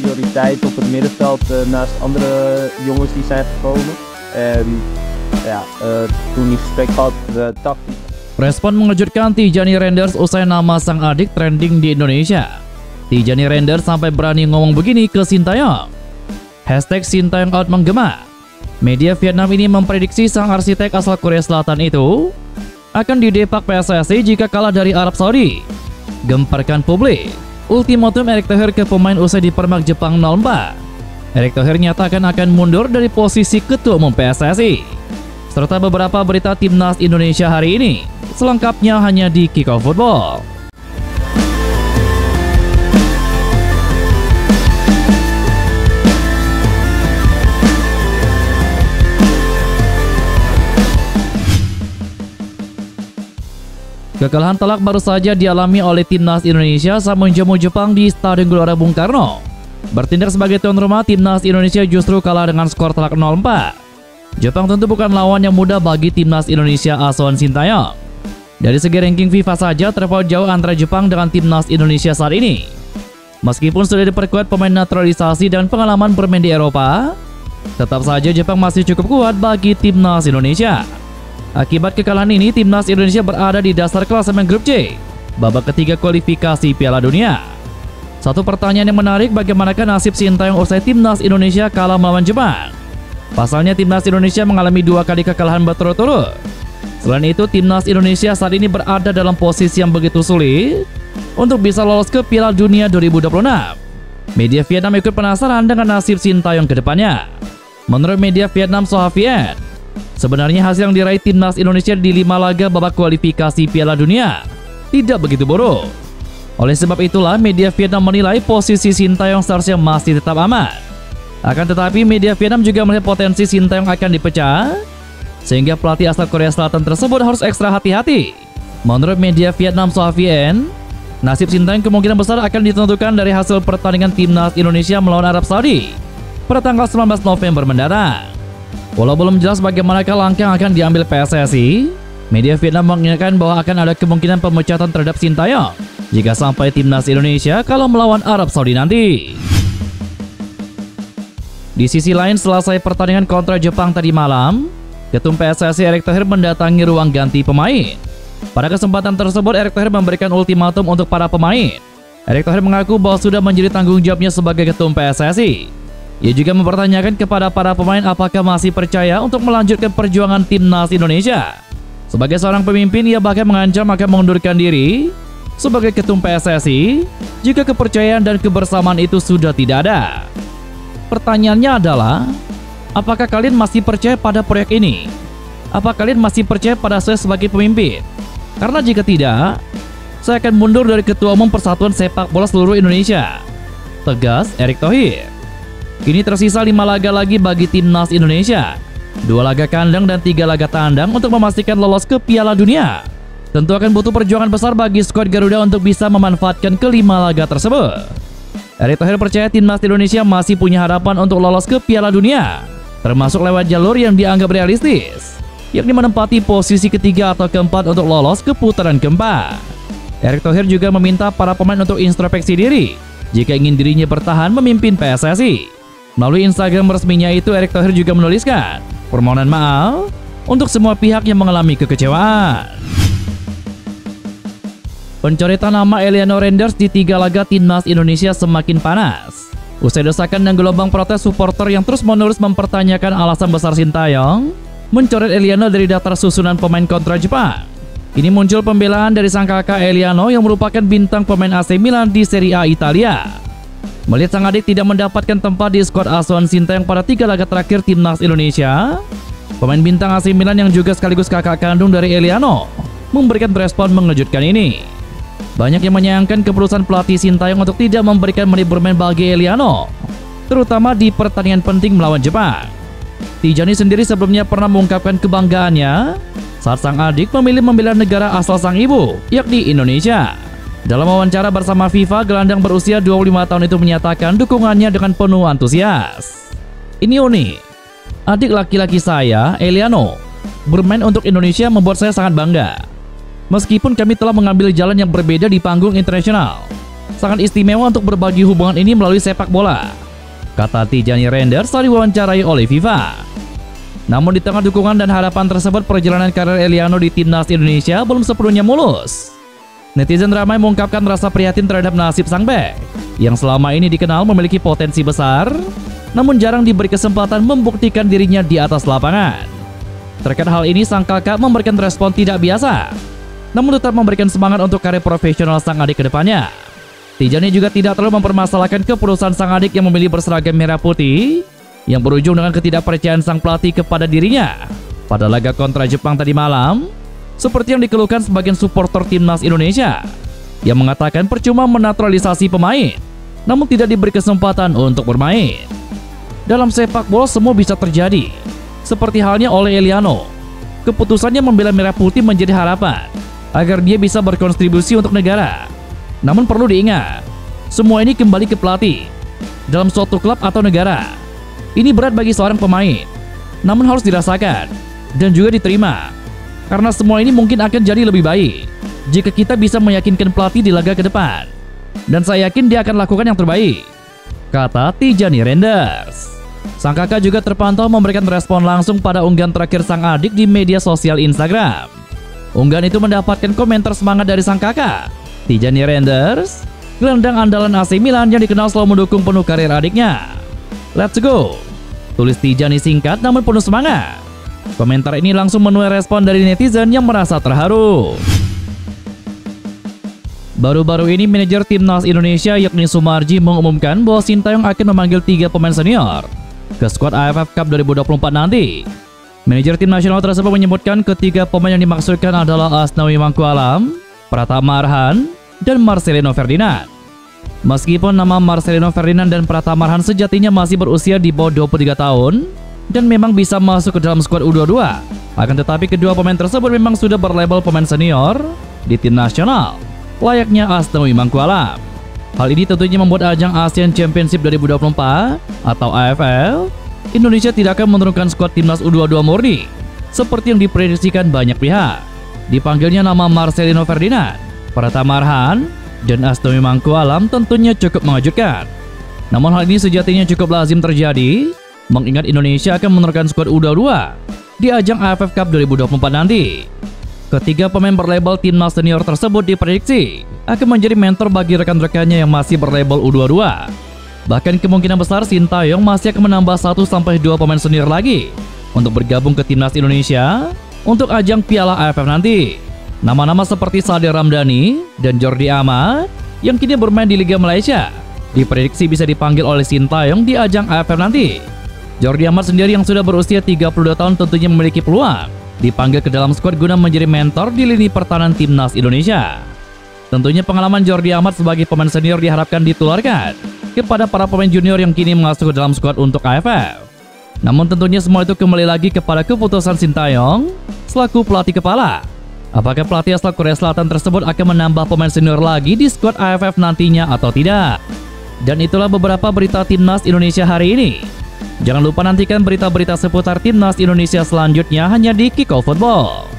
prioriteit op het middenveld naast andere jongens die zijn gekomen. En ja, toen die gesprek gehad, tactisch. Respon mengejutkan Tijani Renders usai nama sang adik trending di Indonesia. Tijani Renders sampai berani ngomong begini ke Sintayong. Hashtag Sintayong out menggema. Media Vietnam ini memprediksi sang arsitek asal Korea Selatan itu akan didepak PSSI jika kalah dari Arab Saudi. Gemparkan publik. Ultimatum Erick Thohir ke pemain usai dipermak Jepang 0-4. Erick Thohir nyatakan akan mundur dari posisi ketua umum PSSI. Serta beberapa berita timnas Indonesia hari ini. Selengkapnya hanya di Kickoff Football. Kekalahan telak baru saja dialami oleh timnas Indonesia saat menjamu Jepang di Stadion Gelora Bung Karno. Bertindak sebagai tuan rumah, timnas Indonesia justru kalah dengan skor telak 0-4. Jepang tentu bukan lawan yang mudah bagi timnas Indonesia asuhan Sintayong. Dari segi ranking FIFA saja terpaut jauh antara Jepang dengan timnas Indonesia saat ini. Meskipun sudah diperkuat pemain naturalisasi dan pengalaman bermain di Eropa, tetap saja Jepang masih cukup kuat bagi timnas Indonesia. Akibat kekalahan ini, timnas Indonesia berada di dasar klasemen grup C, babak ketiga kualifikasi Piala Dunia. Satu pertanyaan yang menarik, bagaimanakah nasib Sintayong usai timnas Indonesia kalah melawan Jepang? Pasalnya timnas Indonesia mengalami 2 kali kekalahan berturut-turut. Selain itu, timnas Indonesia saat ini berada dalam posisi yang begitu sulit untuk bisa lolos ke Piala Dunia 2026. Media Vietnam ikut penasaran dengan nasib Sintayong ke depannya. Menurut media Vietnam Soha Vien, sebenarnya hasil yang diraih timnas Indonesia di 5 laga babak kualifikasi Piala Dunia tidak begitu buruk. Oleh sebab itulah, media Vietnam menilai posisi Sintayong seharusnya masih tetap aman. Akan tetapi, media Vietnam juga melihat potensi Sintayong akan dipecah, sehingga pelatih asal Korea Selatan tersebut harus ekstra hati-hati. Menurut media Vietnam Soha Vien, nasib Sintayong kemungkinan besar akan ditentukan dari hasil pertandingan timnas Indonesia melawan Arab Saudi pada tanggal 19 November mendatang. Walau belum jelas bagaimanakah langkah yang akan diambil PSSI, media Vietnam mengingatkan bahwa akan ada kemungkinan pemecatan terhadap Sintayong jika sampai timnas Indonesia kalau melawan Arab Saudi nanti. Di sisi lain, selesai pertandingan kontra Jepang tadi malam, Ketum PSSI Erick Thohir mendatangi ruang ganti pemain. Pada kesempatan tersebut, Erick Thohir memberikan ultimatum untuk para pemain. Erick Thohir mengaku bahwa sudah menjadi tanggung jawabnya sebagai Ketum PSSI. Ia juga mempertanyakan kepada para pemain apakah masih percaya untuk melanjutkan perjuangan timnas Indonesia. Sebagai seorang pemimpin, ia bahkan mengancam akan mengundurkan diri sebagai Ketum PSSI jika kepercayaan dan kebersamaan itu sudah tidak ada. Pertanyaannya adalah, apakah kalian masih percaya pada proyek ini? Apa kalian masih percaya pada saya sebagai pemimpin? Karena jika tidak, saya akan mundur dari Ketua Umum Persatuan Sepak Bola Seluruh Indonesia. Tegas Erick Thohir. Kini tersisa 5 laga lagi bagi timnas Indonesia. 2 laga kandang dan 3 laga tandang untuk memastikan lolos ke Piala Dunia. Tentu akan butuh perjuangan besar bagi skuad Garuda untuk bisa memanfaatkan ke-5 laga tersebut. Erick Thohir percaya timnas Indonesia masih punya harapan untuk lolos ke Piala Dunia, termasuk lewat jalur yang dianggap realistis, yakni menempati posisi ketiga atau keempat untuk lolos ke putaran keempat. Erick Thohir juga meminta para pemain untuk introspeksi diri jika ingin dirinya bertahan memimpin PSSI. Melalui Instagram resminya itu, Erick Thohir juga menuliskan permohonan maaf untuk semua pihak yang mengalami kekecewaan. Pencoretan nama Eliano Renders di 3 laga timnas Indonesia semakin panas. Usai desakan dan gelombang protes supporter yang terus-menerus mempertanyakan alasan besar Sintayong mencoret Eliano dari daftar susunan pemain kontra Jepang, ini muncul pembelaan dari sang kakak Eliano yang merupakan bintang pemain AC Milan di Serie A Italia. Melihat sang adik tidak mendapatkan tempat di skuad asuhan Sintayong pada 3 laga terakhir timnas Indonesia, pemain bintang AC Milan yang juga sekaligus kakak kandung dari Eliano memberikan respon mengejutkan ini. Banyak yang menyayangkan keputusan pelatih Sintayong untuk tidak memberikan menit bermain bagi Eliano, terutama di pertandingan penting melawan Jepang. Tijani sendiri sebelumnya pernah mengungkapkan kebanggaannya saat sang adik memilih membela negara asal sang ibu, yakni Indonesia. Dalam wawancara bersama FIFA, gelandang berusia 25 tahun itu menyatakan dukungannya dengan penuh antusias. Ini unik. Adik laki-laki saya, Eliano, bermain untuk Indonesia membuat saya sangat bangga. Meskipun kami telah mengambil jalan yang berbeda di panggung internasional, Sangat istimewa untuk berbagi hubungan ini melalui sepak bola, kata Tijani Renders saat diwawancarai oleh FIFA. Namun di tengah dukungan dan harapan tersebut, perjalanan karir Eliano di timnas Indonesia belum sepenuhnya mulus. Netizen ramai mengungkapkan rasa prihatin terhadap nasib sang bek yang selama ini dikenal memiliki potensi besar, namun jarang diberi kesempatan membuktikan dirinya di atas lapangan. Terkait hal ini, sang kakak memberikan respon tidak biasa, namun tetap memberikan semangat untuk karir profesional sang adik ke depannya. Tijani juga tidak terlalu mempermasalahkan keputusan sang adik yang memilih berseragam merah putih yang berujung dengan ketidakpercayaan sang pelatih kepada dirinya pada laga kontra Jepang tadi malam, seperti yang dikeluhkan sebagian supporter timnas Indonesia yang mengatakan percuma menaturalisasi pemain namun tidak diberi kesempatan untuk bermain. Dalam sepak bola semua bisa terjadi, seperti halnya oleh Eliano. Keputusannya membela merah putih menjadi harapan agar dia bisa berkontribusi untuk negara. Namun perlu diingat, semua ini kembali ke pelatih dalam suatu klub atau negara. Ini berat bagi seorang pemain, namun harus dirasakan dan juga diterima, karena semua ini mungkin akan jadi lebih baik jika kita bisa meyakinkan pelatih di laga ke depan. Dan saya yakin dia akan lakukan yang terbaik, kata Tijani Renders. Sang kakak juga terpantau memberikan respon langsung pada unggahan terakhir sang adik di media sosial Instagram. Unggahan itu mendapatkan komentar semangat dari sang kakak, Tijani Renders, gelandang andalan AC Milan yang dikenal selalu mendukung penuh karir adiknya. "Let's go," tulis Tijani singkat namun penuh semangat. Komentar ini langsung menuai respon dari netizen yang merasa terharu. Baru-baru ini manajer timnas Indonesia yakni Sumarji mengumumkan bahwa Sintayong akan memanggil 3 pemain senior ke skuad AFF Cup 2024 nanti. Manajer tim nasional tersebut menyebutkan ketiga pemain yang dimaksudkan adalah Asnawi Mangkualam, Pratama Arhan, dan Marcelino Ferdinand. Meskipun nama Marcelino Ferdinand dan Pratama Arhan sejatinya masih berusia di bawah 23 tahun dan memang bisa masuk ke dalam skuad U22, akan tetapi kedua pemain tersebut memang sudah berlabel pemain senior di tim nasional, layaknya Asnawi Mangkualam. Hal ini tentunya membuat ajang Asian Championship 2024 atau AFL, Indonesia tidak akan menurunkan skuad timnas U22 murni seperti yang diprediksikan banyak pihak. Dipanggilnya nama Marcelino Ferdinand, Pratama Arhan, dan Asnawi Mangkualam tentunya cukup mengejutkan. Namun hal ini sejatinya cukup lazim terjadi, mengingat Indonesia akan menurunkan skuad U22 di ajang AFF Cup 2024 nanti. Ketiga pemain berlabel timnas senior tersebut diprediksi akan menjadi mentor bagi rekan-rekannya yang masih berlabel U22. Bahkan kemungkinan besar Sintayong masih akan menambah 1-2 pemain senior lagi untuk bergabung ke timnas Indonesia untuk ajang Piala AFF nanti. Nama-nama seperti Sadil Ramdhani dan Jordi Amat yang kini bermain di Liga Malaysia diprediksi bisa dipanggil oleh Sintayong di ajang AFF nanti. Jordi Amat sendiri yang sudah berusia 32 tahun tentunya memiliki peluang dipanggil ke dalam skuad guna menjadi mentor di lini pertahanan timnas Indonesia. Tentunya pengalaman Jordi Amat sebagai pemain senior diharapkan ditularkan kepada para pemain junior yang kini masuk ke dalam skuad untuk AFF. Namun tentunya semua itu kembali lagi kepada keputusan Sintayong selaku pelatih kepala. Apakah pelatih asal Korea Selatan tersebut akan menambah pemain senior lagi di skuad AFF nantinya atau tidak? Dan itulah beberapa berita timnas Indonesia hari ini. Jangan lupa nantikan berita-berita seputar timnas Indonesia selanjutnya hanya di Kickoff Football.